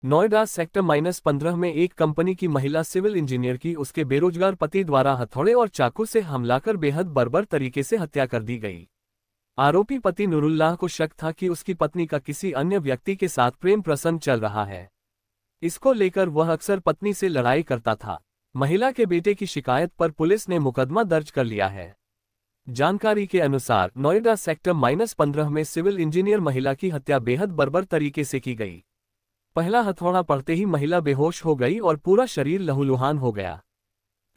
Noida sector -15 में एक company की महिला सिविल इंजीनियर की उसके बेरोजगार पति द्वारा हथौड़े और चाकू से हमला कर बेहद बर्बर तरीके से हत्या कर दी गई। आरोपी पति नूरुल्लाह को शक था कि उसकी पत्नी का किसी अन्य व्यक्ति के साथ प्रेम प्रसंग चल रहा है। इसको लेकर वह अक्सर पत्नी से लड़ाई करता था। महिला के बेटे की शिकायत पर पुलिस ने मुकदमा दर्ज कर लिया है। जानकारी के अनुसार नोएडा सेक्टर -15 में सिविल इंजीनियर महिला की हत्या बेहद बर्बर तरीके से की गई। पहला हथौड़ा पड़ते ही महिला बेहोश हो गई और पूरा शरीर लहूलुहान हो गया।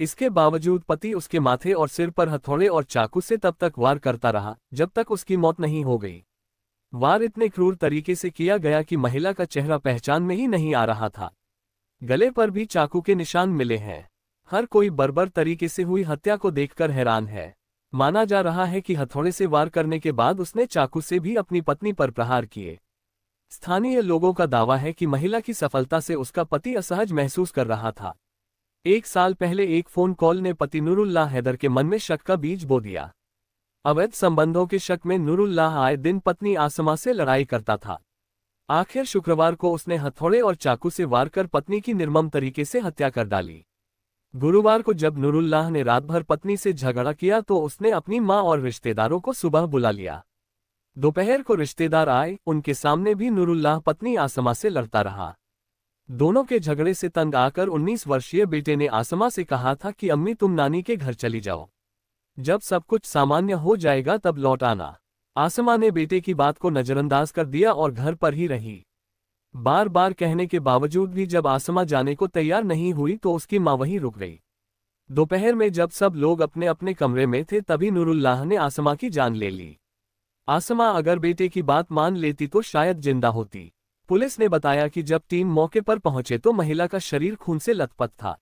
इसके बावजूद पति उसके माथे और सिर पर हथौड़े और चाकू से तब तक वार करता रहा जब तक उसकी मौत नहीं हो गई। वार इतने क्रूर तरीके से किया गया कि महिला का चेहरा पहचान में ही नहीं आ रहा था। गले पर भी चाकू के निशान मिले हैं। हर कोई बर्बर तरीके से हुई हत्या को देखकर हैरान है। माना जा रहा है कि हथौड़े से वार करने के बाद उसने चाकू से भी अपनी पत्नी पर प्रहार किए। स्थानीय लोगों का दावा है कि महिला की सफलता से उसका पति असहज महसूस कर रहा था। 1 साल पहले एक फोन कॉल ने पति नूरुल्लाह हैदर के मन में शक का बीज बो दिया। अवैध संबंधों के शक में नूरुल्लाह आए दिन पत्नी आसमा से लड़ाई करता था। आखिर शुक्रवार को उसने हथौड़े और चाकू से वार कर पत्नी की निर्मम तरीके से हत्या कर डाली। गुरुवार को जब नूरुल्लाह ने रात भर पत्नी से झगड़ा किया तो उसने अपनी मां और रिश्तेदारों को सुबह बुला लिया। दोपहर को रिश्तेदार आए, उनके सामने भी नूरुल्लाह पत्नी आसमा से लड़ता रहा। दोनों के झगड़े से तंग आकर 19 वर्षीय बेटे ने आसमा से कहा था कि अम्मी तुम नानी के घर चली जाओ, जब सब कुछ सामान्य हो जाएगा तब लौट आना। आसमा ने बेटे की बात को नजरअंदाज कर दिया और घर पर ही रही। बार बार कहने के बावजूद भी जब आसमा जाने को तैयार नहीं हुई तो उसकी मां वहीं रुक गई। दोपहर में जब सब लोग अपने अपने कमरे में थे तभी नूरुल्लाह ने आसमा की जान ले ली। आसमा अगर बेटे की बात मान लेती तो शायद जिंदा होती। पुलिस ने बताया कि जब टीम मौके पर पहुंचे तो महिला का शरीर खून से लथपथ था।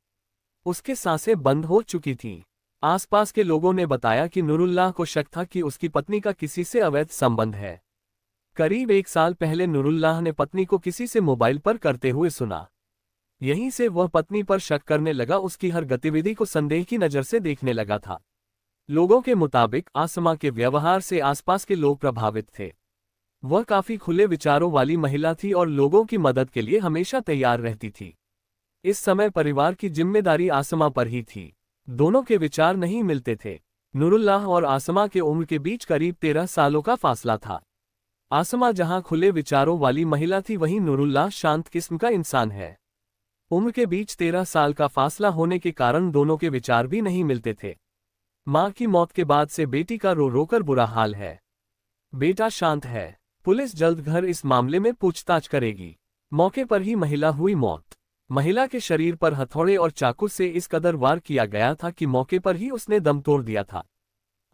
उसके सांसें बंद हो चुकी थीं। आसपास के लोगों ने बताया कि नूरुल्लाह को शक था कि उसकी पत्नी का किसी से अवैध संबंध है। करीब 1 साल पहले नूरुल्लाह ने पत्नी को किसी से मोबाइल पर करते हुए सुना। यहीं से वह पत्नी पर शक करने लगा, उसकी हर गतिविधि को संदेह की नज़र से देखने लगा था। लोगों के मुताबिक आसमा के व्यवहार से आसपास के लोग प्रभावित थे। वह काफी खुले विचारों वाली महिला थी और लोगों की मदद के लिए हमेशा तैयार रहती थी। इस समय परिवार की जिम्मेदारी आसमा पर ही थी। दोनों के विचार नहीं मिलते थे। नूरुल्लाह और आसमा के उम्र के बीच करीब 13 सालों का फासला था। आसमा जहां खुले विचारों वाली महिला थी वहीं नूरुल्लाह शांत किस्म का इंसान है। उम्र के बीच 13 साल का फासला होने के कारण दोनों के विचार भी नहीं मिलते थे। मां की मौत के बाद से बेटी का रो रोकर बुरा हाल है। बेटा शांत है। पुलिस जल्द घर इस मामले में पूछताछ करेगी। मौके पर ही महिला हुई मौत। महिला के शरीर पर हथौड़े और चाकू से इस कदर वार किया गया था कि मौके पर ही उसने दम तोड़ दिया था।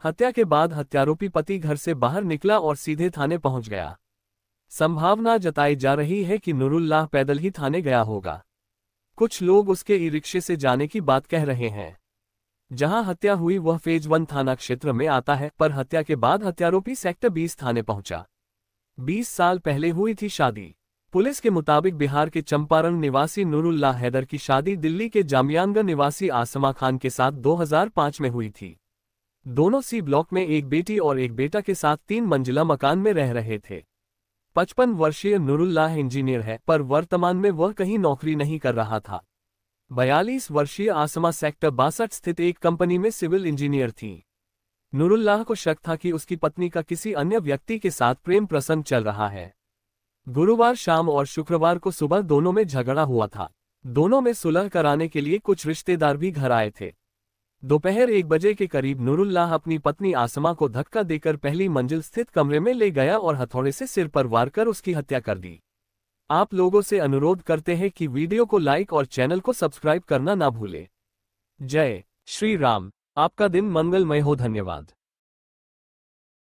हत्या के बाद हत्यारोपी पति घर से बाहर निकला और सीधे थाने पहुंच गया। संभावना जताई जा रही है कि नूरुल्लाह पैदल ही थाने गया होगा। कुछ लोग उसके ई-रिक्शे से जाने की बात कह रहे हैं। जहां हत्या हुई वह फेज 1 थाना क्षेत्र में आता है, पर हत्या के बाद हत्यारोपी सेक्टर 20 थाने पहुंचा। 20 साल पहले हुई थी शादी। पुलिस के मुताबिक बिहार के चंपारण निवासी नूरुल्लाह हैदर की शादी दिल्ली के जामियानगंज निवासी आसमा खान के साथ 2005 में हुई थी। दोनों सी ब्लॉक में एक बेटी और एक बेटा के साथ 3 मंजिला मकान में रह रहे थे। 55 वर्षीय नूरुल्लाह इंजीनियर है, पर वर्तमान में वह कहीं नौकरी नहीं कर रहा था। 42 वर्षीय आसमा सेक्टर 62 स्थित एक कंपनी में सिविल इंजीनियर थी। नूरुल्लाह को शक था कि उसकी पत्नी का किसी अन्य व्यक्ति के साथ प्रेम प्रसंग चल रहा है। गुरुवार शाम और शुक्रवार को सुबह दोनों में झगड़ा हुआ था। दोनों में सुलह कराने के लिए कुछ रिश्तेदार भी घर आए थे। दोपहर 1 बजे के करीब नूरुल्लाह अपनी पत्नी आसमा को धक्का देकर पहली मंजिल स्थित कमरे में ले गया और हथौड़े से सिर पर वार कर उसकी हत्या कर दी। आप लोगों से अनुरोध करते हैं कि वीडियो को लाइक और चैनल को सब्सक्राइब करना ना भूलें। जय श्री राम। आपका दिन मंगलमय हो। धन्यवाद।